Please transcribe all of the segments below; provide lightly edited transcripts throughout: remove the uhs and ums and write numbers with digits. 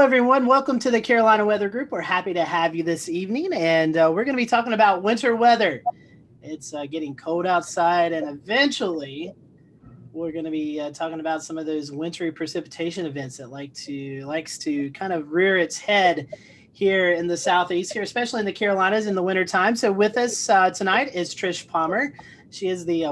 everyone. Welcome to the Carolina Weather Group. We're happy to have you this evening, and we're going to be talking about winter weather. It's getting cold outside, and eventually we're going to be talking about some of those wintry precipitation events that likes to kind of rear its head here in the southeast, here especially in the Carolinas in the wintertime. So with us tonight is Trisha Palmer. She is the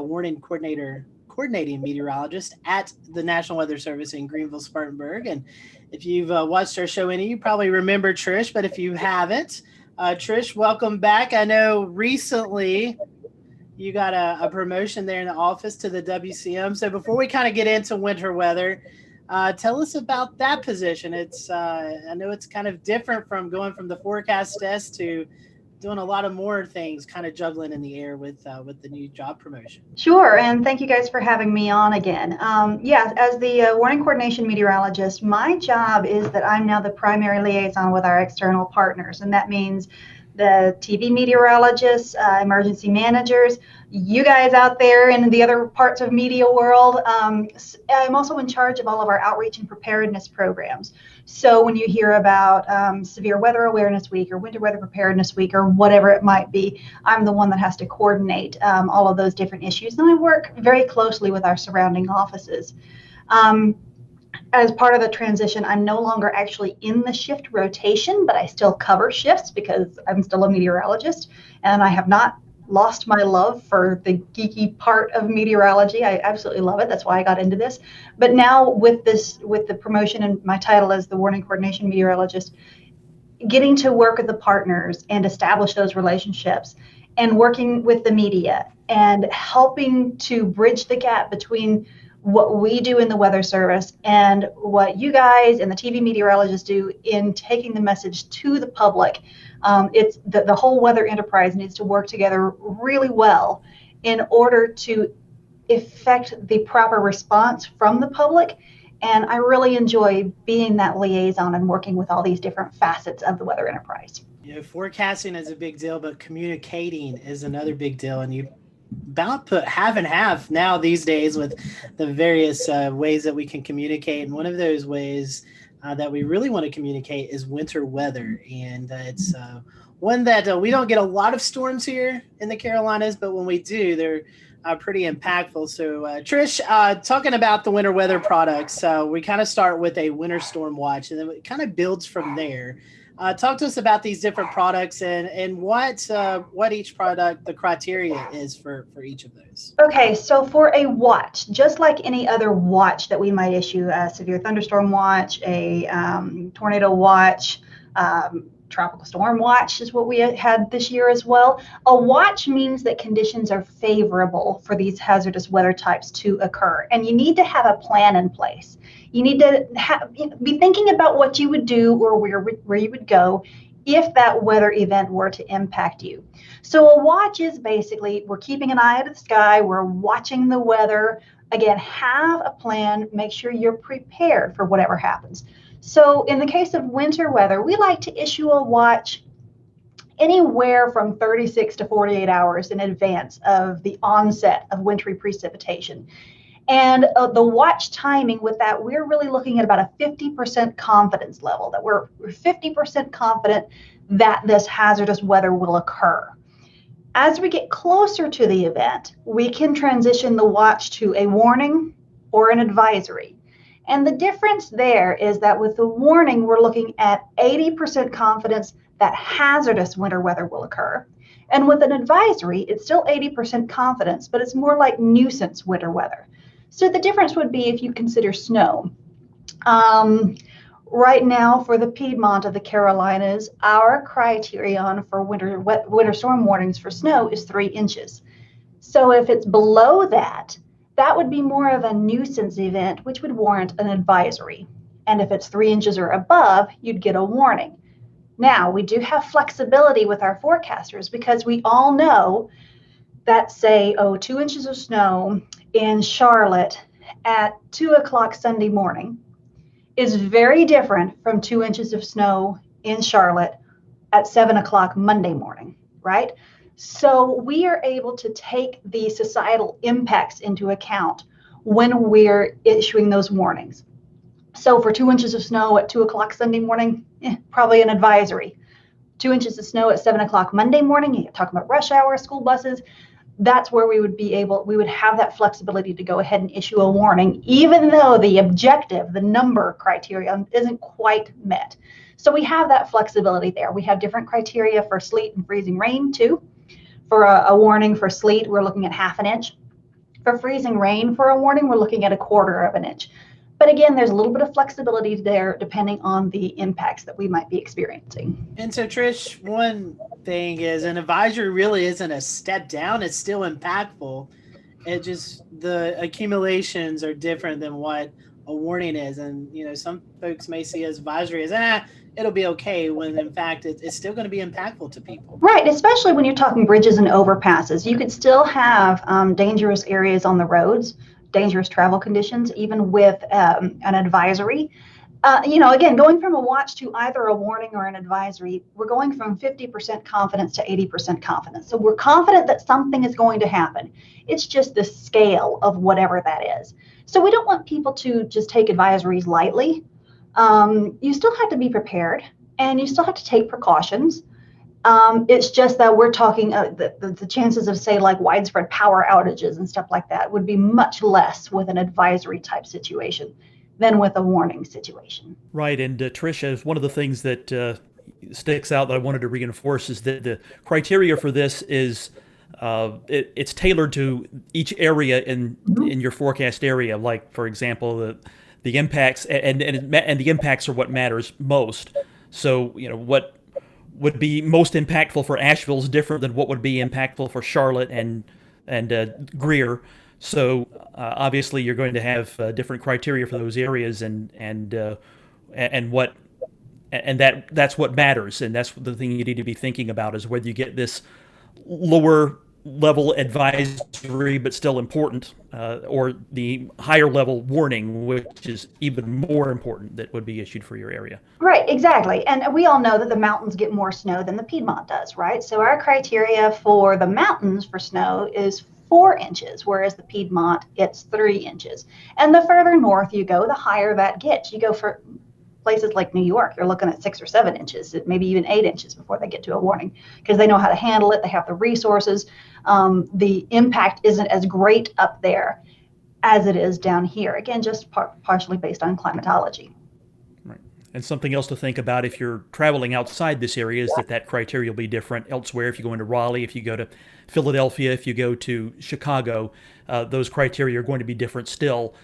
coordinating meteorologist at the National Weather Service in Greenville, Spartanburg. And if you've watched our show any, you probably remember Trish, but if you haven't, Trish, welcome back. I know recently you got a promotion there in the office to the WCM. So before we kind of get into winter weather, tell us about that position. I know it's kind of different from going from the forecast desk to doing a lot of more things, kind of juggling in the air with the new job promotion. Sure, and thank you guys for having me on again. As the Warning Coordination Meteorologist, my job is that I'm now the primary liaison with our external partners, and that means the TV meteorologists, emergency managers, you guys out there in the other parts of media world. I'm also in charge of all of our outreach and preparedness programs. So when you hear about Severe Weather Awareness Week or Winter Weather Preparedness Week or whatever it might be, I'm the one that has to coordinate all of those different issues. And I work very closely with our surrounding offices. As part of the transition, I'm no longer actually in the shift rotation, but I still cover shifts because I'm still a meteorologist, and I have not lost my love for the geeky part of meteorology. I absolutely love it. That's why I got into this. But now with the promotion and my title as the Warning Coordination Meteorologist, getting to work with the partners and establish those relationships and working with the media and helping to bridge the gap between what we do in the weather service and what you guys and the TV meteorologists do in taking the message to the public. It's the whole weather enterprise needs to work together really well in order to effect the proper response from the public. And I really enjoy being that liaison and working with all these different facets of the weather enterprise. Forecasting is a big deal, but communicating is another big deal. And you about put half and half now these days with the various ways that we can communicate. And one of those ways that we really want to communicate is winter weather. And it's one that we don't get a lot of storms here in the Carolinas, but when we do, they're pretty impactful. So Trish, talking about the winter weather products, we kind of start with a winter storm watch, and then it kind of builds from there. Talk to us about these different products and what each product, the criteria is for each of those. Okay, so for a watch, just like any other watch that we might issue, a severe thunderstorm watch, a tornado watch, tropical storm watch is what we had this year as well. A watch means that conditions are favorable for these hazardous weather types to occur, and you need to have a plan in place. You need to be thinking about what you would do or where you would go if that weather event were to impact you. So a watch is basically, we're keeping an eye to the sky, we're watching the weather. Again, have a plan, make sure you're prepared for whatever happens. So in the case of winter weather, we like to issue a watch anywhere from 36 to 48 hours in advance of the onset of wintry precipitation. And the watch timing with that, we're really looking at about a 50% confidence level, that we're 50% confident that this hazardous weather will occur. As we get closer to the event, we can transition the watch to a warning or an advisory. And the difference there is that with the warning, we're looking at 80% confidence that hazardous winter weather will occur. And with an advisory, it's still 80% confidence, but it's more like nuisance winter weather. So the difference would be if you consider snow. Right now for the Piedmont of the Carolinas, our criterion for winter storm warnings for snow is 3 inches. So if it's below that, that would be more of a nuisance event, which would warrant an advisory. And if it's 3 inches or above, you'd get a warning. Now, we do have flexibility with our forecasters because we all know that, say, 2 inches of snow in Charlotte at 2 o'clock Sunday morning is very different from 2 inches of snow in Charlotte at 7 o'clock Monday morning, right? So we are able to take the societal impacts into account when we're issuing those warnings. So for 2 inches of snow at 2 o'clock Sunday morning, probably an advisory. 2 inches of snow at 7 o'clock Monday morning, you're talking about rush hour, school buses. That's where we would have that flexibility to go ahead and issue a warning, even though the objective, the number criteria isn't quite met. So we have that flexibility there. We have different criteria for sleet and freezing rain too. For a warning for sleet, we're looking at 1/2 inch. For freezing rain for a warning, we're looking at 1/4 inch. But again, there's a little bit of flexibility there depending on the impacts that we might be experiencing. And so, Trish, one thing is an advisory really isn't a step down. It's still impactful. It just, the accumulations are different than what a warning is. And, some folks may see as advisory as, it'll be okay, when in fact it's still going to be impactful to people. Right, especially when you're talking bridges and overpasses. You could still have dangerous areas on the roads, dangerous travel conditions, even with an advisory. Again, going from a watch to either a warning or an advisory, we're going from 50% confidence to 80% confidence. So we're confident that something is going to happen. It's just the scale of whatever that is. So we don't want people to just take advisories lightly. You still have to be prepared, and you still have to take precautions. It's just that we're talking the chances of, say, like widespread power outages and stuff like that would be much less with an advisory type situation than with a warning situation. Right. And Trisha, one of the things that sticks out that I wanted to reinforce is that the criteria for this is it's tailored to each area in your forecast area. Like, for example, the impacts and the impacts are what matters most. So, what would be most impactful for Asheville is different than what would be impactful for Charlotte and Greer. So obviously you're going to have different criteria for those areas, that's what matters, and that's the thing you need to be thinking about, is whether you get this lower level advisory but still important, or the higher level warning, which is even more important, that would be issued for your area. Right, exactly. And we all know that the mountains get more snow than the Piedmont does, right? So our criteria for the mountains for snow is 4 inches, whereas the Piedmont, it's 3 inches. And the further north you go, the higher that gets. You go for places like New York, you're looking at 6 or 7 inches, maybe even 8 inches before they get to a warning, because they know how to handle it. They have the resources. The impact isn't as great up there as it is down here. Again, just partially based on climatology. Right. And something else to think about if you're traveling outside this area is that criteria will be different elsewhere. If you go into Raleigh, if you go to Philadelphia, if you go to Chicago, those criteria are going to be different still.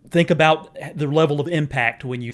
Think about the level of impact when you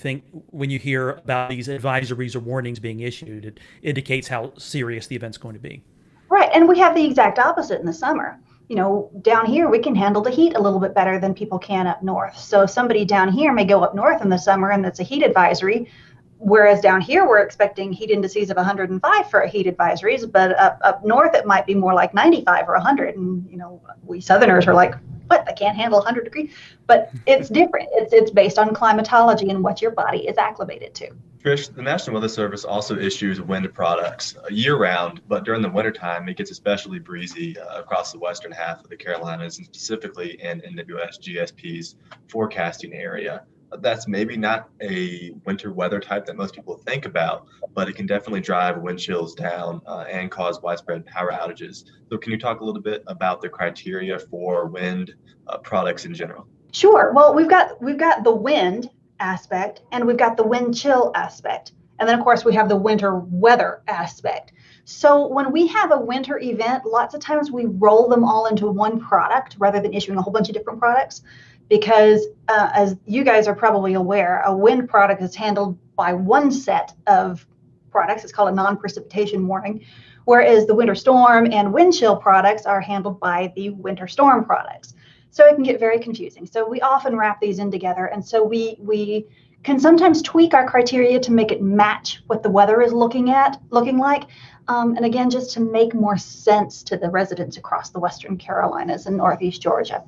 hear about these advisories or warnings being issued. It indicates how serious the event's going to be. Right, and we have the exact opposite in the summer. Down here we can handle the heat a little bit better than people can up north. So somebody down here may go up north in the summer and that's a heat advisory, whereas down here we're expecting heat indices of 105 for a heat advisories, but up north it might be more like 95 or 100. And we Southerners are like, what? They can't handle 100 degrees. But it's different. It's based on climatology and what your body is acclimated to. Trish, the National Weather Service also issues wind products year-round, but during the wintertime, it gets especially breezy across the western half of the Carolinas, and specifically in NWS GSP's forecasting area. That's maybe not a winter weather type that most people think about, but it can definitely drive wind chills down and cause widespread power outages. So can you talk a little bit about the criteria for wind products in general? Sure. Well, we've got the wind aspect, and we've got the wind chill aspect. And then, of course, we have the winter weather aspect. So when we have a winter event, lots of times we roll them all into one product rather than issuing a whole bunch of different products. Because as you guys are probably aware, a wind product is handled by one set of products. It's called a non-precipitation warning, whereas the winter storm and wind chill products are handled by the winter storm products. So it can get very confusing. So we often wrap these in together. And so we can sometimes tweak our criteria to make it match what the weather is looking like. And again, just to make more sense to the residents across the Western Carolinas and Northeast Georgia.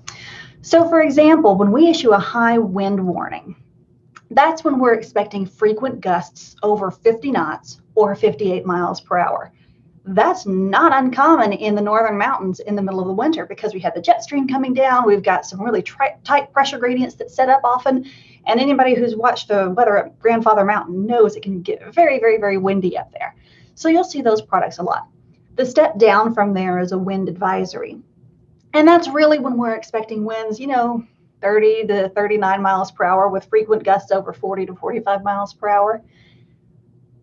So for example, when we issue a high wind warning, that's when we're expecting frequent gusts over 50 knots or 58 miles per hour. that's not uncommon in the northern mountains in the middle of the winter because we have the jet stream coming down. We've got some really tight pressure gradients that set up often. And anybody who's watched the weather at Grandfather Mountain knows it can get very, very, very windy up there. So you'll see those products a lot. The step down from there is a wind advisory. And that's really when we're expecting winds, 30 to 39 miles per hour with frequent gusts over 40 to 45 miles per hour.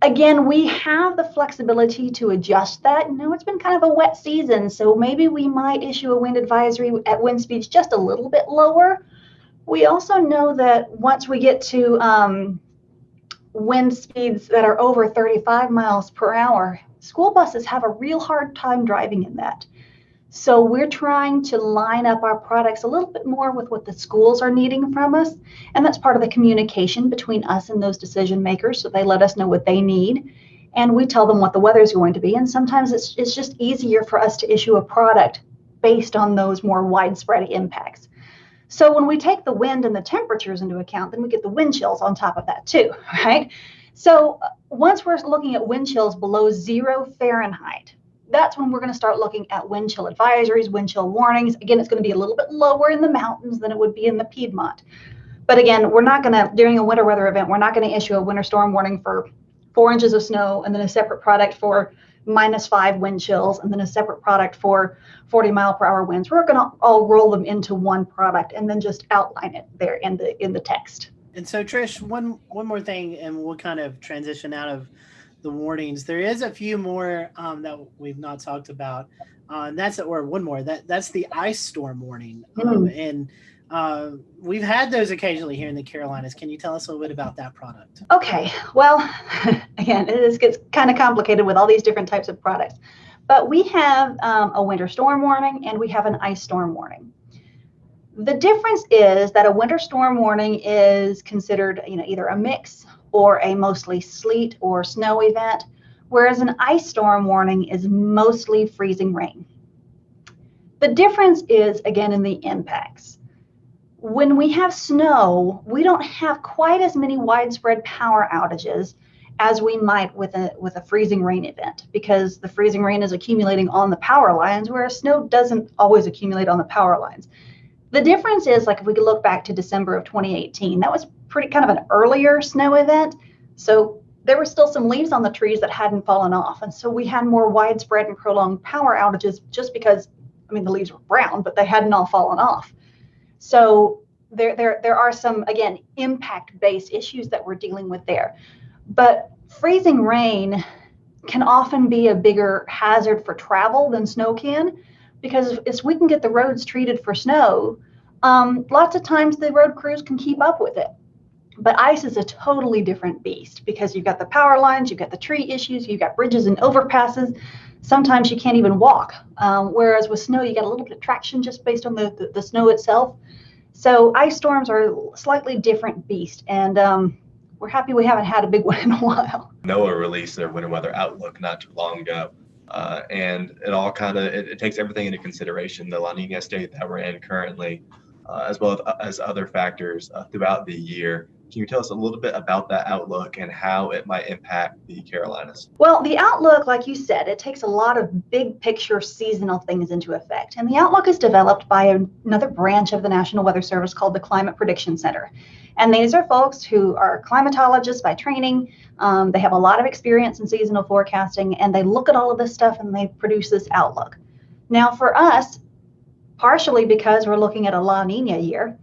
Again, we have the flexibility to adjust that. It's been kind of a wet season, so maybe we might issue a wind advisory at wind speeds just a little bit lower. We also know that once we get to wind speeds that are over 35 miles per hour, school buses have a real hard time driving in that. So we're trying to line up our products a little bit more with what the schools are needing from us. And that's part of the communication between us and those decision makers. So they let us know what they need and we tell them what the weather is going to be. And sometimes it's just easier for us to issue a product based on those more widespread impacts. So when we take the wind and the temperatures into account, then we get the wind chills on top of that too, right? So once we're looking at wind chills below 0 Fahrenheit, that's when we're going to start looking at wind chill advisories, wind chill warnings. Again, it's going to be a little bit lower in the mountains than it would be in the Piedmont. But again, we're not going to, during a winter weather event, we're not going to issue a winter storm warning for 4 inches of snow and then a separate product for -5 wind chills and then a separate product for 40 mile per hour winds. We're going to all roll them into one product and then just outline it there in the text. And so, Trish, one more thing, and we'll kind of transition out of the warnings. There is a few more that we've not talked about. And that's the ice storm warning. And we've had those occasionally here in the Carolinas. Can you tell us a little bit about that product? Okay. Well, again, it gets kind of complicated with all these different types of products. But we have a winter storm warning and we have an ice storm warning. The difference is that a winter storm warning is considered, either a mix or a mostly sleet or snow event, whereas an ice storm warning is mostly freezing rain. The difference is, again, in the impacts. When we have snow, we don't have quite as many widespread power outages as we might with a freezing rain event, because the freezing rain is accumulating on the power lines, whereas snow doesn't always accumulate on the power lines. The difference is, like, if we could look back to December of 2018, that was pretty kind of an earlier snow event. So there were still some leaves on the trees that hadn't fallen off. And so we had more widespread and prolonged power outages just because, the leaves were brown, but they hadn't all fallen off. So there are some, again, impact-based issues that we're dealing with there. But freezing rain can often be a bigger hazard for travel than snow can, because if we can get the roads treated for snow, lots of times the road crews can keep up with it. But ice is a totally different beast because you've got the power lines, you've got the tree issues, you've got bridges and overpasses. Sometimes you can't even walk. Whereas with snow, you get a little bit of traction just based on the snow itself. So ice storms are a slightly different beast. And we're happy we haven't had a big one in a while. NOAA released their winter weather outlook not too long ago. And it all it takes everything into consideration, the La Nina state that we're in currently, as well as other factors throughout the year. Can you tell us a little bit about that outlook and how it might impact the Carolinas? Well, the outlook, like you said, it takes a lot of big picture seasonal things into effect. And the outlook is developed by another branch of the National Weather Service called the Climate Prediction Center. And these are folks who are climatologists by training. They have a lot of experience in seasonal forecasting, and they look at all of this stuff and they produce this outlook. Now, for us, partially because we're looking at a La Nina year,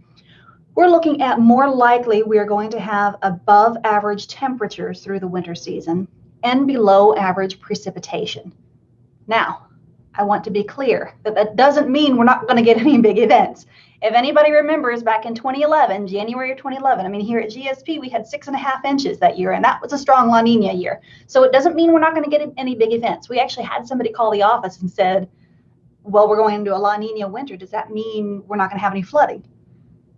we're looking at more likely we are going to have above average temperatures through the winter season and below average precipitation. Now, I want to be clear that that doesn't mean we're not going to get any big events. If anybody remembers back in 2011, January of 2011, here at GSP, we had 6.5 inches that year, and that was a strong La Nina year. So it doesn't mean we're not going to get any big events. We actually had somebody call the office and said, well, we're going into a La Nina winter. Does that mean we're not going to have any flooding?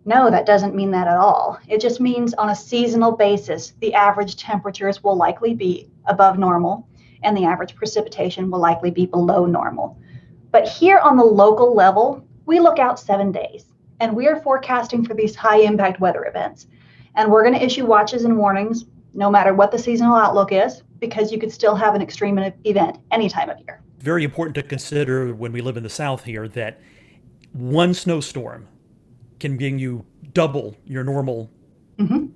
No, that doesn't mean that at all. It just means on a seasonal basis, the average temperatures will likely be above normal and the average precipitation will likely be below normal. But here on the local level, we look out 7 days and we are forecasting for these high impact weather events. And we're going to issue watches and warnings no matter what the seasonal outlook is. because you could still have an extreme event any time of year. Very important to consider when we live in the South here that one snowstorm can bring you double your normal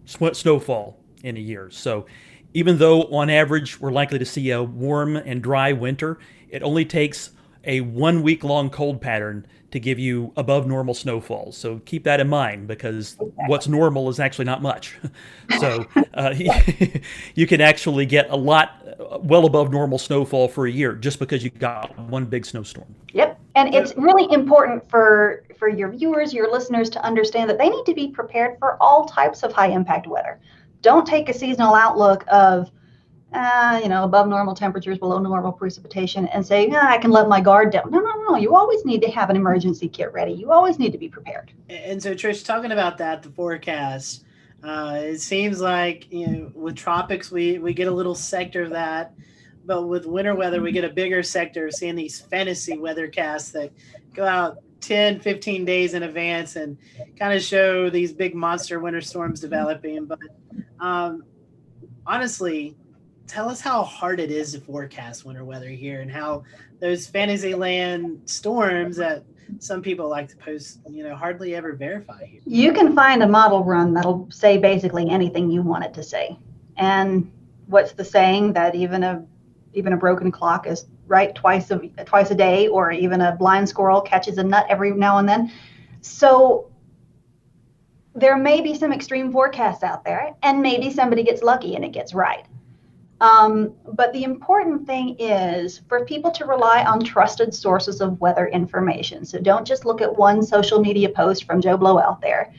snowfall in a year. So even though on average we're likely to see a warm and dry winter, it only takes a 1 week long cold pattern to give you above normal snowfalls. So keep that in mind, because what's normal is actually not much. So you can actually get a lot well above normal snowfall for a year just because you got one big snowstorm. Yep. And it's really important for your viewers, your listeners, to understand that they need to be prepared for all types of high impact weather. Don't take a seasonal outlook of above normal temperatures, below normal precipitation, and say, I can let my guard down. No. You always need to have an emergency kit ready. You always need to be prepared. And so, Trish, talking about that, the forecast, it seems like, with tropics, we get a little sector of that. But with winter weather, we get a bigger sector, seeing these fantasy weathercasts that go out 10, 15 days in advance and kind of show these big monster winter storms developing. But honestly, tell us how hard it is to forecast winter weather here, and how those Fantasyland storms that some people like to post, hardly ever verify here. You can find a model run that'll say basically anything you want it to say. And what's the saying that even a broken clock is right twice a day, or even a blind squirrel catches a nut every now and then. So there may be some extreme forecasts out there, and maybe somebody gets lucky and it gets right. But the important thing is for people to rely on trusted sources of weather information. So don't just look at one social media post from Joe Blow out there.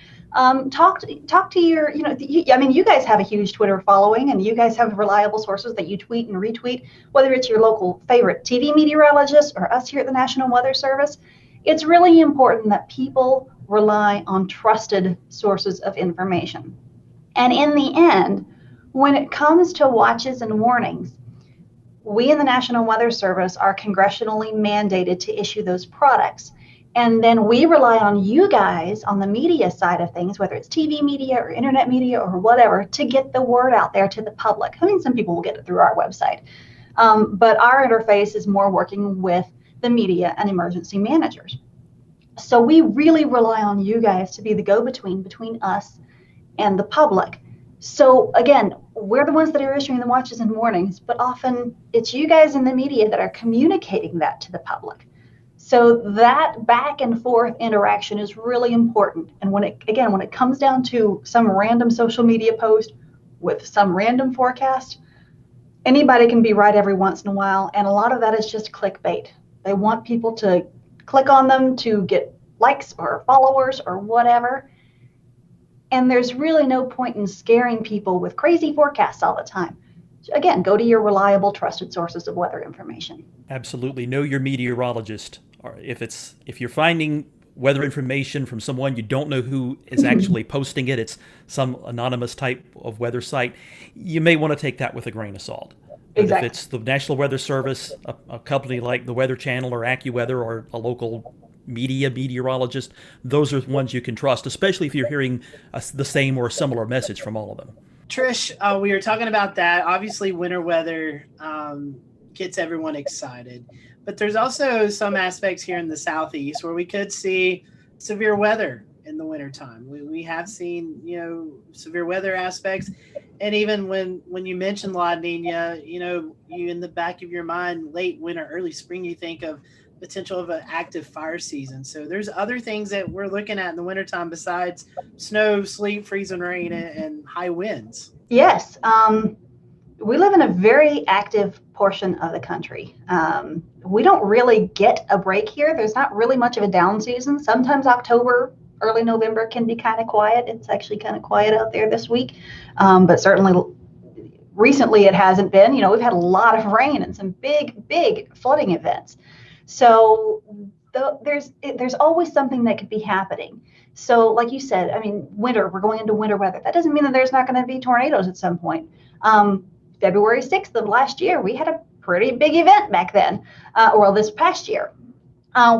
Talk to your, you guys have a huge Twitter following, and you guys have reliable sources that you tweet and retweet, whether it's your local favorite TV meteorologist or us here at the National Weather Service. It's really important that people rely on trusted sources of information. And in the end, when it comes to watches and warnings, we in the National Weather Service are congressionally mandated to issue those products. And then we rely on you guys on the media side of things, whether it's TV media or internet media or whatever, to get the word out there to the public. I mean, some people will get it through our website. But our interface is more working with the media and emergency managers. So we really rely on you guys to be the go-between between us and the public. So again, we're the ones that are issuing the watches and warnings, but often it's you guys in the media that are communicating that to the public. So that back and forth interaction is really important. And when it comes down to some random social media post with some random forecast, anybody can be right every once in a while. And a lot of that is just clickbait. They want people to click on them to get likes or followers or whatever. And there's really no point in scaring people with crazy forecasts all the time. Again, go to your reliable, trusted sources of weather information. Absolutely. Know your meteorologist. Or if you're finding weather information from someone you don't know who is actually posting it, it's some anonymous type of weather site, you may want to take that with a grain of salt. But exactly. If it's the National Weather Service, a company like the Weather Channel or AccuWeather, or a local meteorologist, those are the ones you can trust, especially if you're hearing the same or a similar message from all of them. Trish, we were talking about that. Obviously, winter weather gets everyone excited, but there's also some aspects here in the Southeast where we could see severe weather in the wintertime. We have seen, severe weather aspects. And even when you mention La Nina, you in the back of your mind, late winter, early spring, you think of potential of an active fire season. So there's other things that we're looking at in the wintertime besides snow, sleet, freezing rain, and high winds. Yes. We live in a very active portion of the country. We don't really get a break here. There's not really much of a down season. Sometimes October, early November can be kind of quiet. It's actually kind of quiet out there this week. But certainly recently it hasn't been. We've had a lot of rain and some big flooding events. So there's always something that could be happening. So like you said, winter, we're going into winter weather. That doesn't mean that there's not going to be tornadoes at some point. February 6th of last year, we had a pretty big event back then, this past year.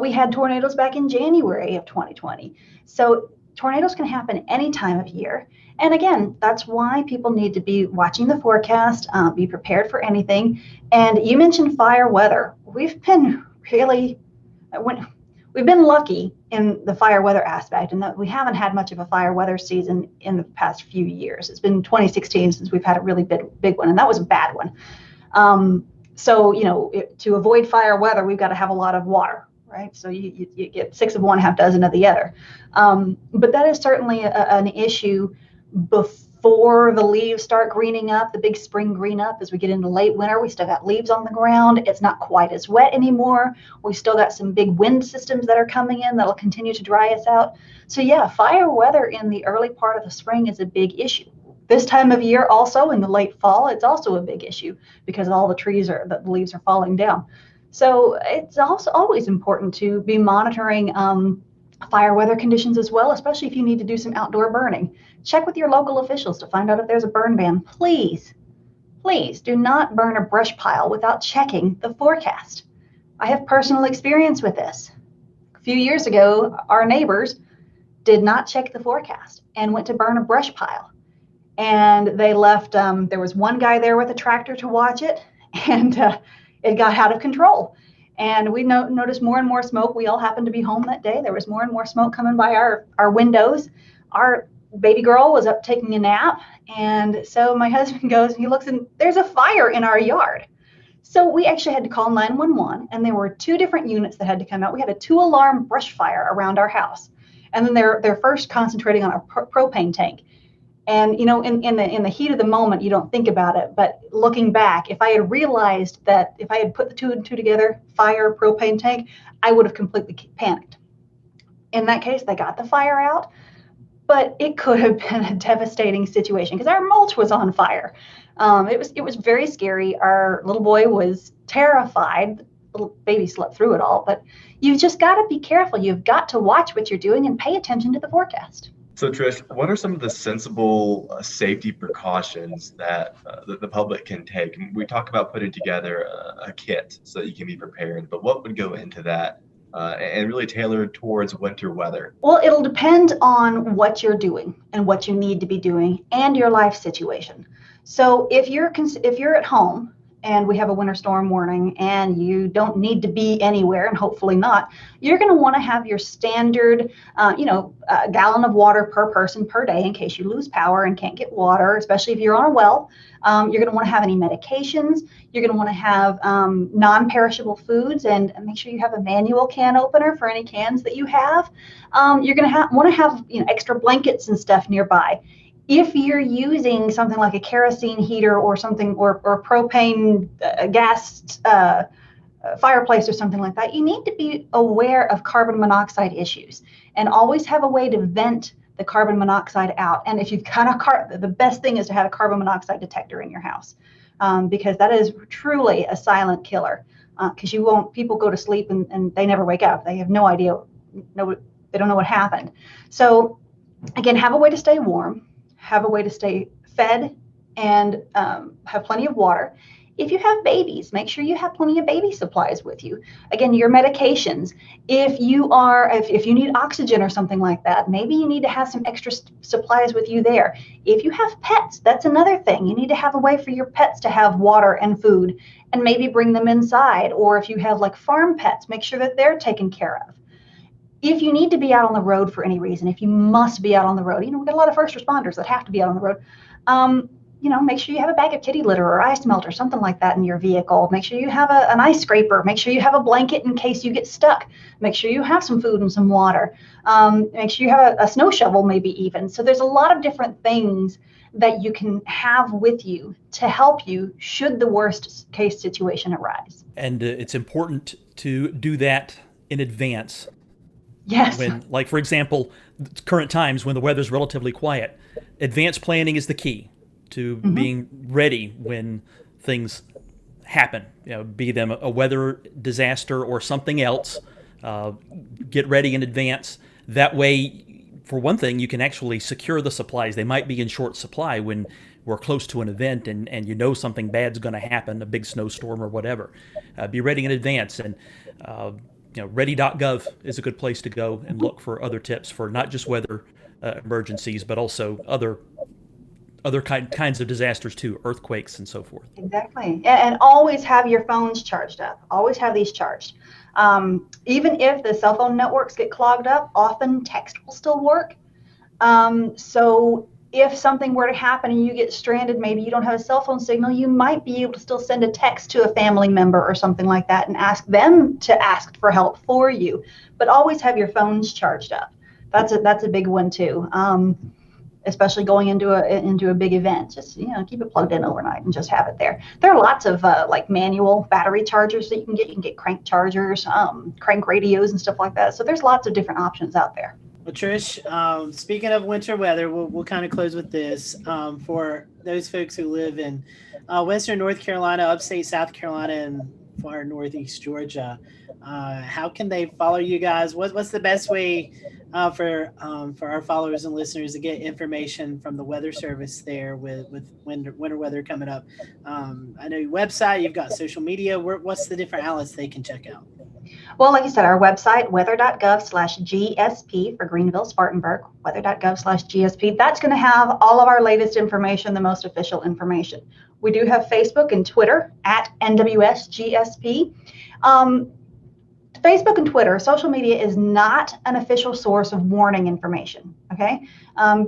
We had tornadoes back in January of 2020. So tornadoes can happen any time of year. And again, that's why people need to be watching the forecast, be prepared for anything. And you mentioned fire weather. We've been lucky in the fire weather aspect, and that we haven't had much of a fire weather season in the past few years. It's been 2016 since we've had a really big one, and that was a bad one. So, to avoid fire weather, we've got to have a lot of water, right? So you get 6 of one, half dozen of the other. But that is certainly an issue before the leaves start greening up, the big spring green up. As we get into late winter, we still got leaves on the ground. It's not quite as wet anymore. We still got some big wind systems that are coming in that'll continue to dry us out. So yeah, fire weather in the early part of the spring is a big issue. This time of year also, in the late fall, it's also a big issue because all the leaves are falling down. So it's also always important to be monitoring fire weather conditions as well, especially if you need to do some outdoor burning. Check with your local officials to find out if there's a burn ban. Please do not burn a brush pile without checking the forecast. I have personal experience with this. A few years ago, our neighbors did not check the forecast and went to burn a brush pile. And they left, there was one guy there with a tractor to watch it, and it got out of control. And we noticed more and more smoke. We all happened to be home that day. There was more and more smoke coming by our windows. Our baby girl was up taking a nap. And so my husband goes, and he looks, and there's a fire in our yard. So we actually had to call 911, and there were 2 different units that had to come out. We had a 2-alarm brush fire around our house. And then they're first concentrating on a propane tank. And, in the heat of the moment, you don't think about it. But looking back, if I had realized that if I had put the 2 and 2 together, fire, propane tank, I would have completely panicked. In that case, they got the fire out, but it could have been a devastating situation because our mulch was on fire. It was very scary. Our little boy was terrified. The little baby slept through it all. But you've just got to be careful. You've got to watch what you're doing and pay attention to the forecast. So Trish, what are some of the sensible safety precautions that the public can take? We talk about putting together a kit so that you can be prepared, but what would go into that and really tailored towards winter weather? Well, it'll depend on what you're doing and what you need to be doing and your life situation. So if you're at home and we have a winter storm warning and you don't need to be anywhere, and hopefully not, you're going to want to have your standard, gallon of water per person per day in case you lose power and can't get water, especially if you're on a well. You're going to want to have any medications. You're going to want to have non-perishable foods, and make sure you have a manual can opener for any cans that you have. You're going to want to have extra blankets and stuff nearby. If you're using something like a kerosene heater or something, or propane gas fireplace or something like that, you need to be aware of carbon monoxide issues and always have a way to vent the carbon monoxide out. And if you've got the best thing is to have a carbon monoxide detector in your house, because that is truly a silent killer. Because people go to sleep and they never wake up. They have no idea, they don't know what happened. So again, have a way to stay warm. Have a way to stay fed, and have plenty of water. If you have babies, make sure you have plenty of baby supplies with you. Again, your medications. If you need oxygen or something like that, maybe you need to have some extra supplies with you there. If you have pets, that's another thing. You need to have a way for your pets to have water and food, and maybe bring them inside. Or if you have like farm pets, make sure that they're taken care of. If you need to be out on the road for any reason, if you must be out on the road, we've got a lot of first responders that have to be out on the road. Make sure you have a bag of kitty litter or ice melt or something like that in your vehicle. Make sure you have an ice scraper. Make sure you have a blanket in case you get stuck. Make sure you have some food and some water. Make sure you have a snow shovel, maybe even. So there's a lot of different things that you can have with you to help you should the worst case situation arise. And it's important to do that in advance. Yes. When, like, for example, current times when the weather's relatively quiet, advanced planning is the key to being ready when things happen, be them a weather disaster or something else. Get ready in advance. That way, for one thing, you can actually secure the supplies. They might be in short supply when we're close to an event and something bad's going to happen, a big snowstorm or whatever. Be ready in advance. And ready.gov is a good place to go and look for other tips for not just weather emergencies, but also other kinds of disasters too, earthquakes and so forth. Exactly. And always have your phones charged up. Always have these charged. Even if the cell phone networks get clogged up, often text will still work. So if something were to happen and you get stranded, maybe you don't have a cell phone signal, you might be able to still send a text to a family member or something like that and ask them to ask for help for you. But always have your phones charged up. That's a big one too. Especially going into a big event, just keep it plugged in overnight and just have it there. There are lots of like manual battery chargers that you can get. You can get crank chargers, crank radios, and stuff like that. So there's lots of different options out there. Well, Trish, speaking of winter weather, we'll kind of close with this. For those folks who live in Western North Carolina, upstate South Carolina, and far northeast Georgia, how can they follow you guys? What's the best way for our followers and listeners to get information from the Weather Service there with winter weather coming up? I know your website, you've got social media. What's the different outlets they can check out? Well, like you said, our website, weather.gov/GSP for Greenville, Spartanburg, weather.gov/GSP. That's going to have all of our latest information, the most official information. We do have Facebook and Twitter at NWSGSP. Facebook and Twitter, social media is not an official source of warning information, okay?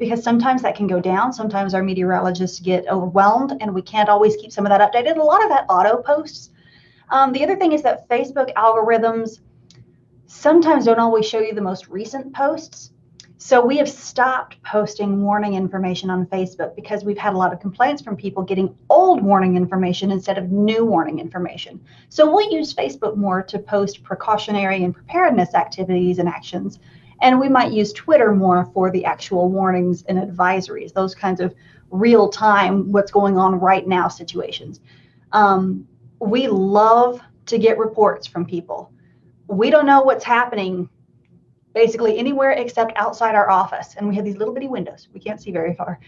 Because sometimes that can go down. Sometimes our meteorologists get overwhelmed and we can't always keep some of that updated. A lot of that auto posts. The other thing is that Facebook algorithms sometimes don't always show you the most recent posts. So we have stopped posting warning information on Facebook because we've had a lot of complaints from people getting old warning information instead of new warning information. So we'll use Facebook more to post precautionary and preparedness activities and actions. And we might use Twitter more for the actual warnings and advisories, those kinds of real time, what's going on right now situations. We love to get reports from people. We don't know what's happening basically anywhere except outside our office. And we have these little bitty windows. We can't see very far.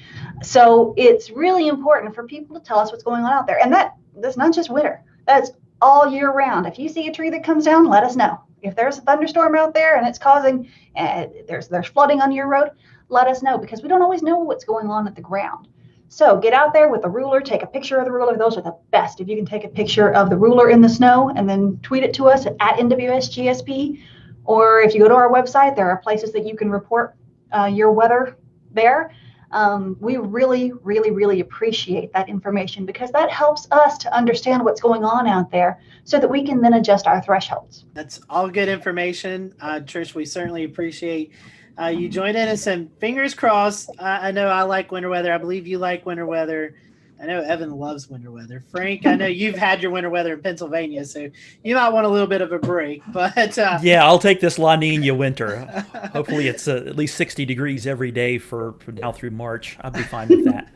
So it's really important for people to tell us what's going on out there. And that's not just winter. That's all year round. If you see a tree that comes down, let us know. If there's a thunderstorm out there and it's causing, there's flooding on your road, let us know because we don't always know what's going on at the ground. So get out there with a ruler, take a picture of the ruler. Those are the best. If you can take a picture of the ruler in the snow and then tweet it to us at NWSGSP. Or if you go to our website, there are places that you can report your weather there. We really, really, really appreciate that information because that helps us to understand what's going on out there so that we can then adjust our thresholds. That's all good information. Trish, we certainly appreciate you joining us, and fingers crossed. I know I like winter weather. I believe you like winter weather. I know Evan loves winter weather. Frank, I know you've had your winter weather in Pennsylvania, so you might want a little bit of a break. But yeah, I'll take this La Nina winter. Hopefully it's at least 60 degrees every day from now through March. I'll be fine with that.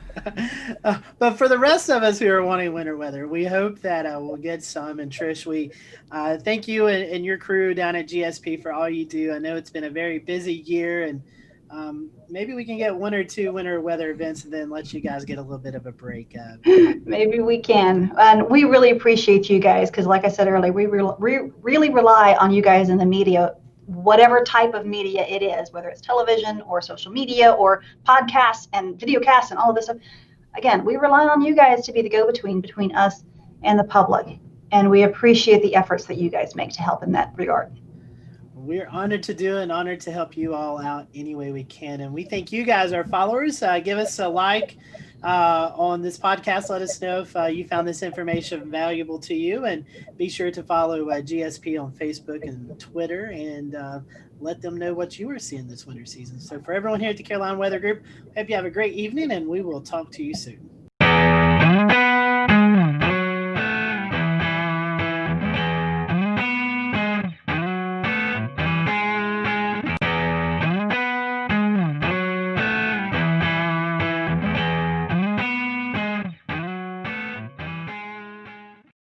But for the rest of us who are wanting winter weather, we hope that we'll get some. And Trish, we thank you and your crew down at GSP for all you do. I know it's been a very busy year, and maybe we can get one or two winter weather events and then let you guys get a little bit of a break. Maybe we can. And we really appreciate you guys because like I said earlier, we really rely on you guys in the media, whatever type of media it is, whether it's television or social media or podcasts and videocasts and all of this stuff. Again, we rely on you guys to be the go-between between us and the public. And we appreciate the efforts that you guys make to help in that regard. We're honored to do and honored to help you all out any way we can. And we thank you guys, our followers. Give us a like on this podcast. Let us know if you found this information valuable to you. And be sure to follow GSP on Facebook and Twitter and let them know what you are seeing this winter season. So for everyone here at the Carolina Weather Group, hope you have a great evening and we will talk to you soon.